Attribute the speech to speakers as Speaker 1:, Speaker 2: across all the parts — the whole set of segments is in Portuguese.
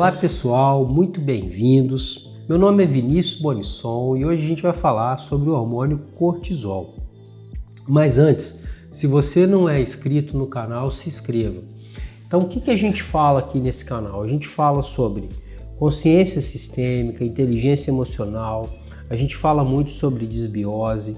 Speaker 1: Olá pessoal, muito bem-vindos. Meu nome é Vinícius Bonisson e hoje a gente vai falar sobre o hormônio cortisol. Mas antes, se você não é inscrito no canal, se inscreva. Então o que a gente fala aqui nesse canal? A gente fala sobre consciência sistêmica, inteligência emocional, a gente fala muito sobre desbiose,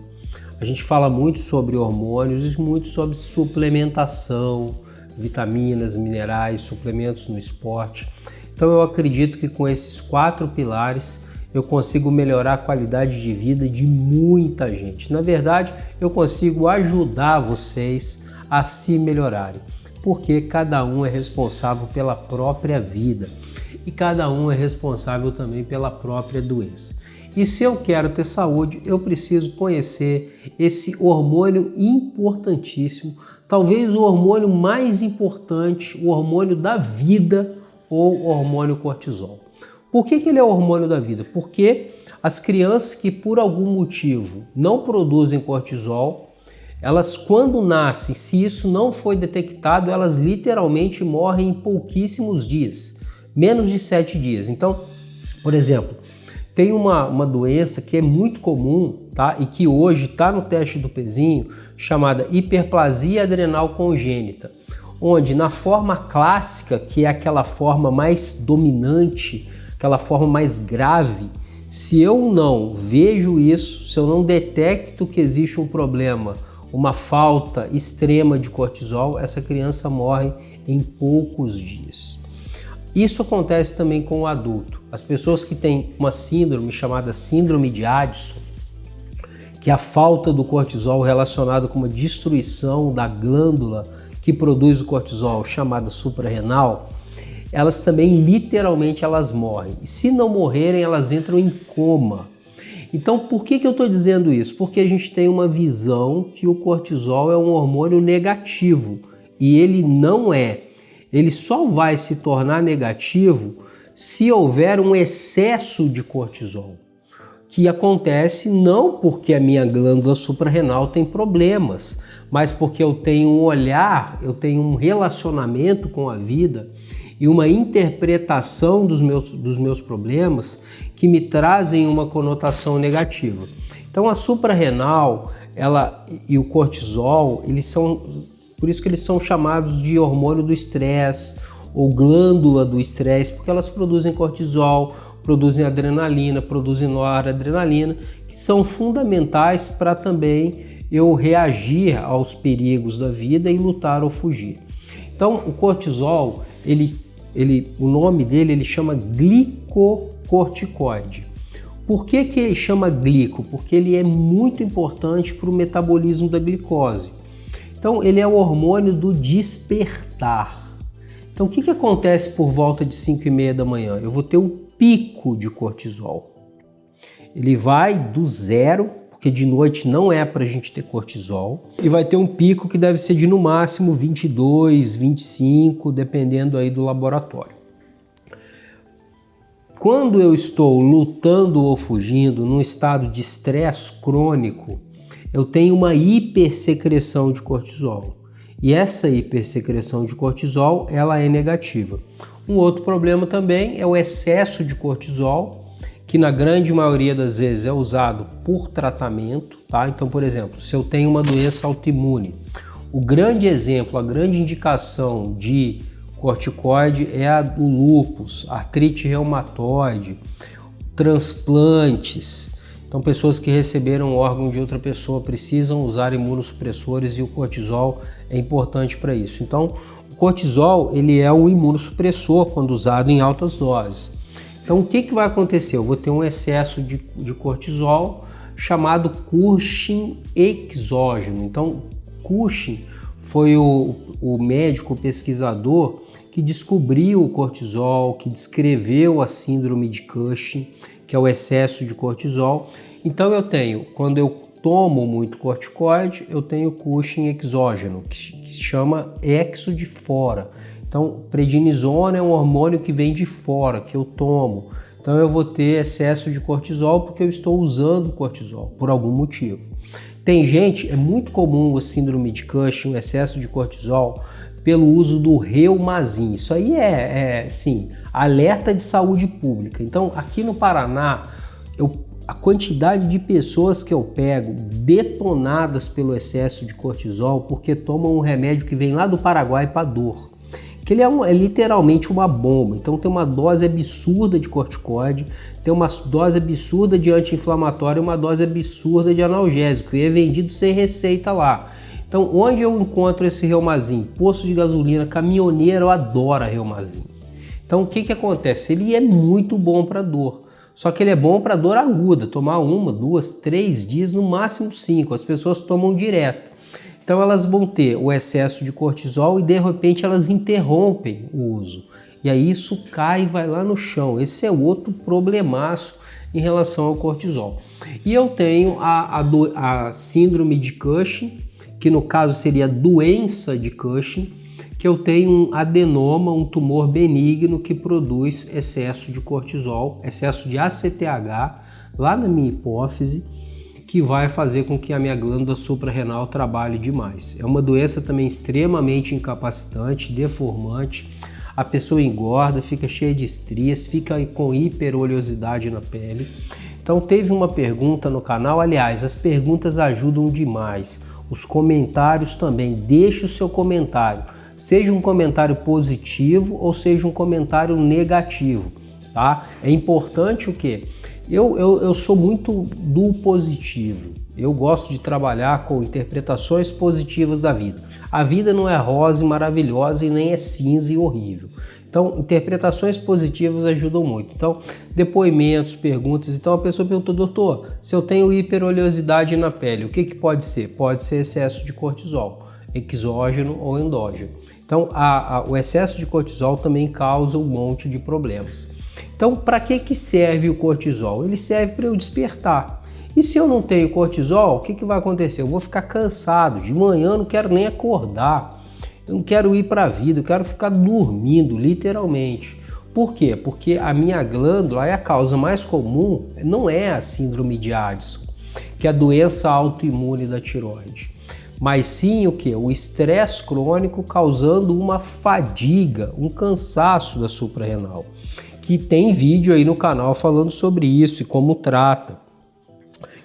Speaker 1: a gente fala muito sobre hormônios e muito sobre suplementação, vitaminas, minerais, suplementos no esporte. Então eu acredito que com esses 4 pilares eu consigo melhorar a qualidade de vida de muita gente. Na verdade, eu consigo ajudar vocês a se melhorarem, porque cada um é responsável pela própria vida e cada um é responsável também pela própria doença. E se eu quero ter saúde, eu preciso conhecer esse hormônio importantíssimo, talvez o hormônio mais importante, o hormônio da vida, ou o hormônio cortisol. Por que ele é o hormônio da vida? Porque as crianças que por algum motivo não produzem cortisol, elas quando nascem, se isso não foi detectado, elas literalmente morrem em pouquíssimos dias, menos de 7 dias. Então, por exemplo, tem uma doença que é muito comum, tá? E que hoje está no teste do pezinho, chamada hiperplasia adrenal congênita, onde na forma clássica, que é aquela forma mais dominante, aquela forma mais grave, se eu não vejo isso, se eu não detecto que existe um problema, uma falta extrema de cortisol, essa criança morre em poucos dias. Isso acontece também com o adulto. As pessoas que têm uma síndrome chamada síndrome de Addison, que é a falta do cortisol relacionada com uma destruição da glândula que produz o cortisol, chamada suprarrenal, elas também literalmente elas morrem. E se não morrerem, elas entram em coma. Então, por que eu estou dizendo isso? Porque a gente tem uma visão que o cortisol é um hormônio negativo e ele não é. Ele só vai se tornar negativo se houver um excesso de cortisol, que acontece não porque a minha glândula suprarrenal tem problemas, mas porque eu tenho um olhar, eu tenho um relacionamento com a vida e uma interpretação dos meus problemas que me trazem uma conotação negativa. Então a suprarrenal, ela e o cortisol, por isso que eles são chamados de hormônio do estresse ou glândula do estresse, porque elas produzem cortisol, produzem adrenalina, produzem noradrenalina, que são fundamentais para também eu reagir aos perigos da vida e lutar ou fugir. Então, o cortisol, o nome dele ele chama glicocorticoide. Por que ele chama glico? Porque ele é muito importante para o metabolismo da glicose. Então, ele é o hormônio do despertar. Então, o que acontece por volta de 5h30 da manhã? Eu vou ter um pico de cortisol. Ele vai do zero, porque de noite não é para a gente ter cortisol, e vai ter um pico que deve ser de no máximo 22, 25, dependendo aí do laboratório. Quando eu estou lutando ou fugindo num estado de estresse crônico, eu tenho uma hipersecreção de cortisol. E essa hipersecreção de cortisol, ela é negativa. Um outro problema também é o excesso de cortisol, que na grande maioria das vezes é usado por tratamento, tá? Então, por exemplo, se eu tenho uma doença autoimune, o grande exemplo, a grande indicação de corticoide é a do lúpus, artrite reumatoide, transplantes. Então, pessoas que receberam órgão de outra pessoa precisam usar imunossupressores e o cortisol é importante para isso. Então, o cortisol ele é um imunossupressor quando usado em altas doses. Então, o que vai acontecer? Eu vou ter um excesso de cortisol chamado Cushing exógeno. Então, Cushing foi o médico pesquisador que descobriu o cortisol, que descreveu a síndrome de Cushing, que é o excesso de cortisol. Então eu tenho, quando eu tomo muito corticoide, eu tenho Cushing exógeno, que se chama exo de fora. Então prednisona é um hormônio que vem de fora, que eu tomo. Então eu vou ter excesso de cortisol porque eu estou usando cortisol, por algum motivo. Tem gente, é muito comum a síndrome de Cushing, o excesso de cortisol, pelo uso do Reumazin. Isso aí sim, alerta de saúde pública. Então, aqui no Paraná, a quantidade de pessoas que eu pego detonadas pelo excesso de cortisol porque tomam um remédio que vem lá do Paraguai para dor, que ele é literalmente uma bomba. Então tem uma dose absurda de corticoide, tem uma dose absurda de anti-inflamatório, uma dose absurda de analgésico, e é vendido sem receita lá. Então, onde eu encontro esse Reumazin? Posto de gasolina, caminhoneiro adora Reumazin. Então, o que acontece? Ele é muito bom para dor, só que ele é bom para dor aguda, tomar 1, 2, 3 dias, no máximo 5, as pessoas tomam direto. Então, elas vão ter o excesso de cortisol e, de repente, elas interrompem o uso. E aí isso cai e vai lá no chão. Esse é outro problemaço em relação ao cortisol. E eu tenho a síndrome de Cushing, que no caso seria doença de Cushing, que eu tenho um adenoma, um tumor benigno que produz excesso de cortisol, excesso de ACTH lá na minha hipófise, que vai fazer com que a minha glândula suprarrenal trabalhe demais. É uma doença também extremamente incapacitante, deformante, a pessoa engorda, fica cheia de estrias, fica com hiperoleosidade na pele. Então teve uma pergunta no canal, aliás, as perguntas ajudam demais. Os comentários também, deixe o seu comentário, seja um comentário positivo ou seja um comentário negativo, tá? É importante o quê? Eu sou muito do positivo, eu gosto de trabalhar com interpretações positivas da vida. A vida não é rosa e maravilhosa e nem é cinza e horrível. Então, interpretações positivas ajudam muito. Então, depoimentos, perguntas. Então, a pessoa perguntou, doutor, se eu tenho hiperoleosidade na pele, o que pode ser? Pode ser excesso de cortisol, exógeno ou endógeno. Então, o excesso de cortisol também causa um monte de problemas. Então, para que serve o cortisol? Ele serve para eu despertar. E se eu não tenho cortisol, o que vai acontecer? Eu vou ficar cansado, de manhã eu não quero nem acordar. Eu não quero ir para a vida, eu quero ficar dormindo, literalmente. Por quê? Porque a minha glândula é a causa mais comum, não é a síndrome de Addison, que é a doença autoimune da tireoide, mas sim o quê? O estresse crônico causando uma fadiga, um cansaço da suprarrenal, que tem vídeo aí no canal falando sobre isso e como trata,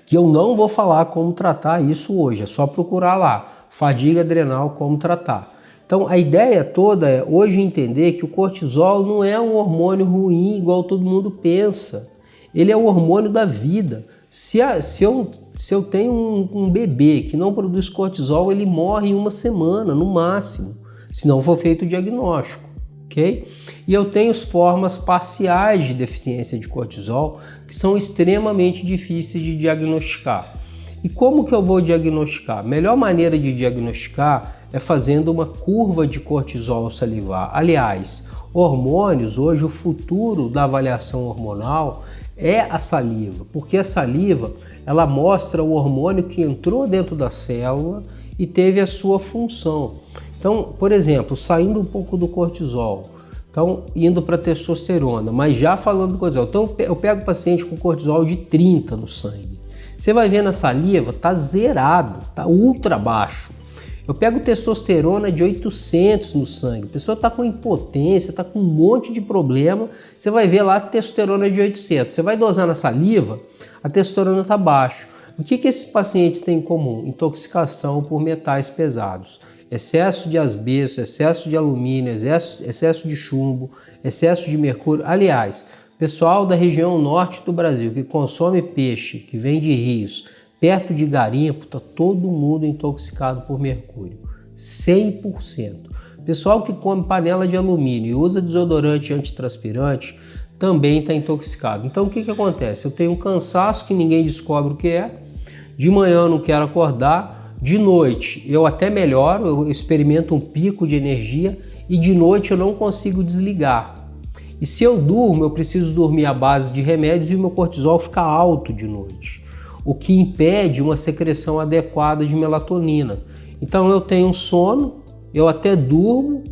Speaker 1: que eu não vou falar como tratar isso hoje, é só procurar lá, fadiga adrenal, como tratar. Então, a ideia toda é hoje entender que o cortisol não é um hormônio ruim igual todo mundo pensa. Ele é o hormônio da vida. Se eu tenho um bebê que não produz cortisol, ele morre em 1 semana, no máximo, se não for feito o diagnóstico, ok? E eu tenho formas parciais de deficiência de cortisol que são extremamente difíceis de diagnosticar. E como que eu vou diagnosticar? A melhor maneira de diagnosticar é fazendo uma curva de cortisol salivar. Aliás, hormônios, hoje o futuro da avaliação hormonal é a saliva, porque a saliva ela mostra o hormônio que entrou dentro da célula e teve a sua função. Então, por exemplo, saindo um pouco do cortisol, então indo para testosterona, mas já falando do cortisol, então eu pego paciente com cortisol de 30 no sangue. Você vai ver na saliva, tá zerado, tá ultra baixo. Eu pego testosterona de 800 no sangue, a pessoa está com impotência, está com um monte de problema, você vai ver lá a testosterona de 800. Você vai dosar na saliva, a testosterona está baixa. O que esses pacientes têm em comum? Intoxicação por metais pesados. Excesso de asbesto, excesso de alumínio, excesso de chumbo, excesso de mercúrio. Aliás, pessoal da região norte do Brasil que consome peixe, que vem de rios, perto de garimpo, está todo mundo intoxicado por mercúrio, 100%. Pessoal que come panela de alumínio e usa desodorante antitranspirante também está intoxicado. Então o que acontece? Eu tenho um cansaço que ninguém descobre o que é, de manhã eu não quero acordar, de noite eu até melhoro, eu experimento um pico de energia e de noite eu não consigo desligar. E se eu durmo, eu preciso dormir à base de remédios e o meu cortisol fica alto de noite, o que impede uma secreção adequada de melatonina. Então eu tenho um sono, eu até durmo,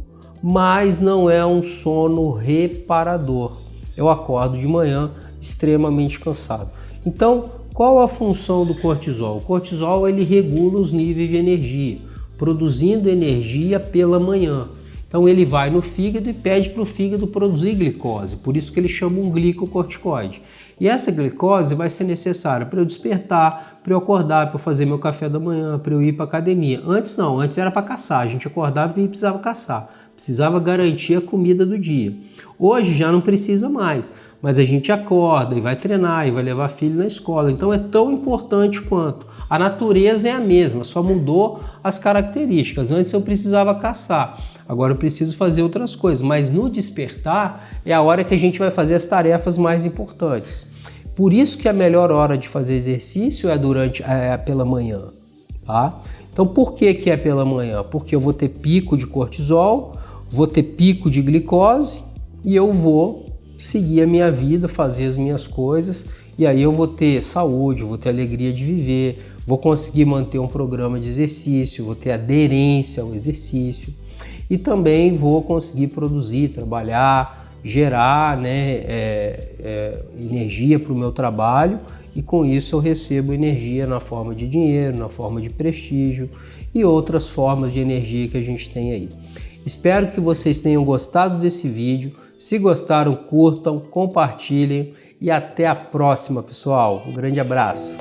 Speaker 1: mas não é um sono reparador. Eu acordo de manhã extremamente cansado. Então, qual a função do cortisol? O cortisol ele regula os níveis de energia, produzindo energia pela manhã. Então ele vai no fígado e pede para o fígado produzir glicose, por isso que ele chama um glicocorticoide. E essa glicose vai ser necessária para eu despertar, para eu acordar, para eu fazer meu café da manhã, para eu ir para academia. Antes não, antes era para caçar, a gente acordava e precisava caçar, precisava garantir a comida do dia. Hoje já não precisa mais, mas a gente acorda e vai treinar e vai levar filho na escola, então é tão importante quanto. A natureza é a mesma, só mudou as características. Antes eu precisava caçar, agora eu preciso fazer outras coisas, mas no despertar é a hora que a gente vai fazer as tarefas mais importantes. Por isso que a melhor hora de fazer exercício é pela manhã, tá? Então por que é pela manhã? Porque eu vou ter pico de cortisol, vou ter pico de glicose e eu vou seguir a minha vida, fazer as minhas coisas, e aí eu vou ter saúde, vou ter alegria de viver, vou conseguir manter um programa de exercício, vou ter aderência ao exercício e também vou conseguir produzir, trabalhar, gerar, né, energia para o meu trabalho, e com isso eu recebo energia na forma de dinheiro, na forma de prestígio e outras formas de energia que a gente tem aí. Espero que vocês tenham gostado desse vídeo. Se gostaram, curtam, compartilhem e até a próxima, pessoal. Um grande abraço.